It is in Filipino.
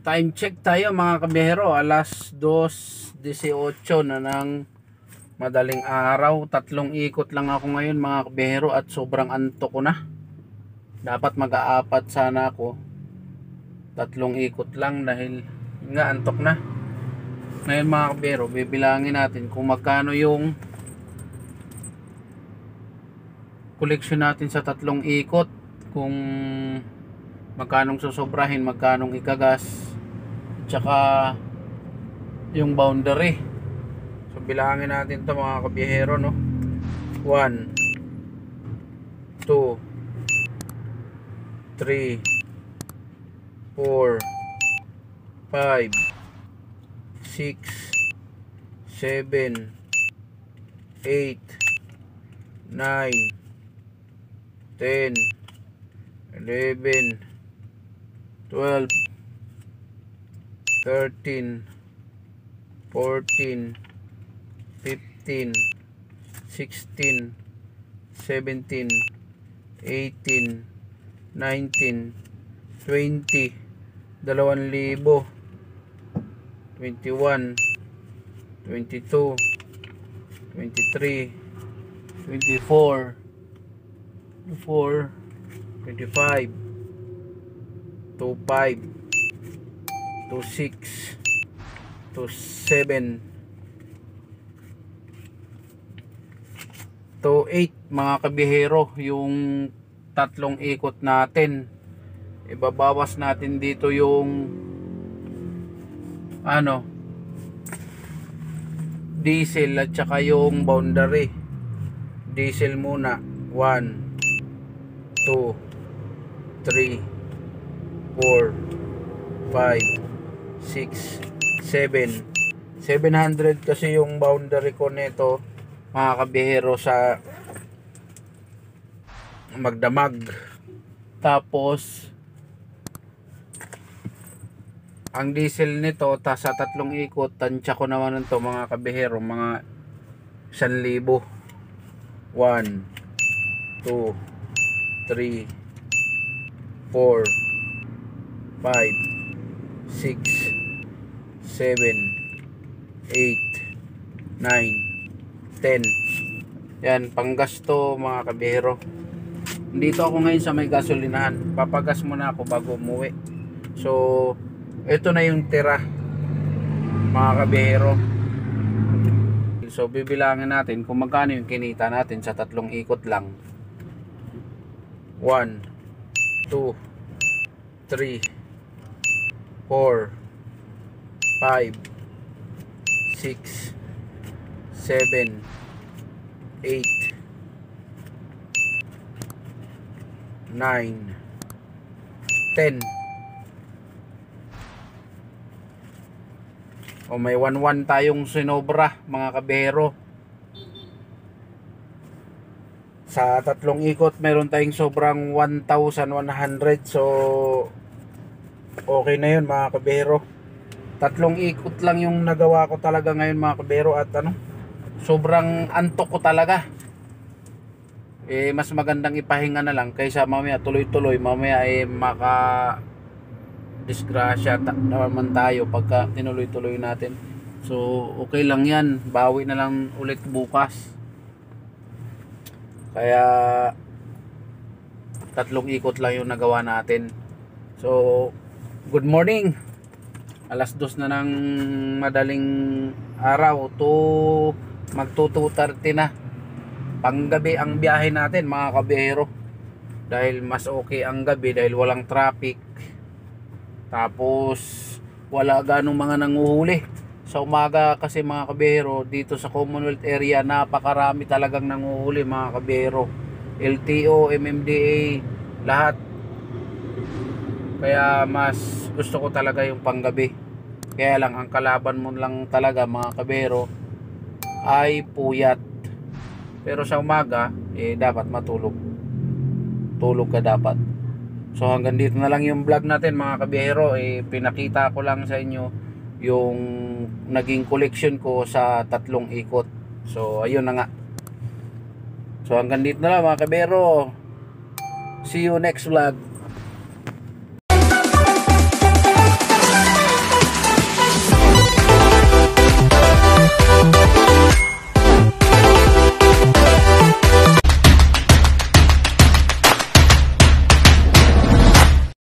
Time check tayo mga kabiyahero, alas 2:18 na ng madaling araw. 3 ikot lang ako ngayon mga kabiyahero at sobrang antok ko na. Dapat mag-aapat sana ako. 3 ikot lang dahil nga antok na. Ngayon mga kabiyahero, bibilangin natin kung magkano yung koleksyon natin sa 3 ikot, kung magkanong susobrahin, magkanong ikagas, tsaka yung boundary. So bilangin natin to mga kabiyahero, no? 1 2 3 4 5 6 7 8 9 10 11 12 13 14 15 16 17 18 19 20 2,000 21 22 23 24 25 25 26 27 28 mga kabihero, yung 3 ikot natin. Ibabawas natin dito yung diesel at saka yung boundary. Diesel muna, 1 2 3 4 5 6 7 700 kasi yung boundary ko nito mga kabihero sa magdamag. Tapos ang diesel nito sa 3 ikot, tansya ko naman nito mga kabihero, mga 1,000. 1 2 3 4 5 6 7 8 9 10. Yan, panggasto mga kabihero. Dito ako ngayon sa may gasolinahan. Papagas muna ako bago umuwi. So ito na yung tira mga kabihero. So bibilangin natin kung magkano yung kinita natin sa 3 ikot lang. 1 2 3 4 5 6 7 8 9 10. O may 1,1 tayong sinobra mga kabihero. Sa 3 ikot meron tayong sobrang 1,100. So okay na yun mga kabihero. 3 ikot lang yung nagawa ko talaga ngayon mga kabihero. At sobrang antok ko talaga. Mas magandang ipahinga na lang kaysa mamaya tuloy-tuloy, mamaya maka disgrasya naman tayo pagka tinuloy-tuloy natin. So okay lang yan, bawi na lang ulit bukas. Kaya 3 ikot lang yung nagawa natin. So good morning, alas 2 na ng madaling araw, magto 2:30 na. Panggabi ang biyahe natin mga kabihero, dahil mas okay ang gabi dahil walang traffic. Tapos wala ganong mga nanguhuli sa umaga kasi mga kabihero. Dito sa Commonwealth area napakarami talagang nanguhuli mga kabihero. LTO, MMDA, lahat. Kaya mas gusto ko talaga yung panggabi. Kaya lang ang kalaban mo lang talaga mga kabihero ay puyat. Pero sa umaga dapat matulog. Tulog ka dapat. So hanggang dito na lang yung vlog natin mga kabihero. Pinakita ko lang sa inyo yung naging collection ko sa 3 ikot. So ayun na nga. So hanggang dito na lang mga kabihero. See you next vlog.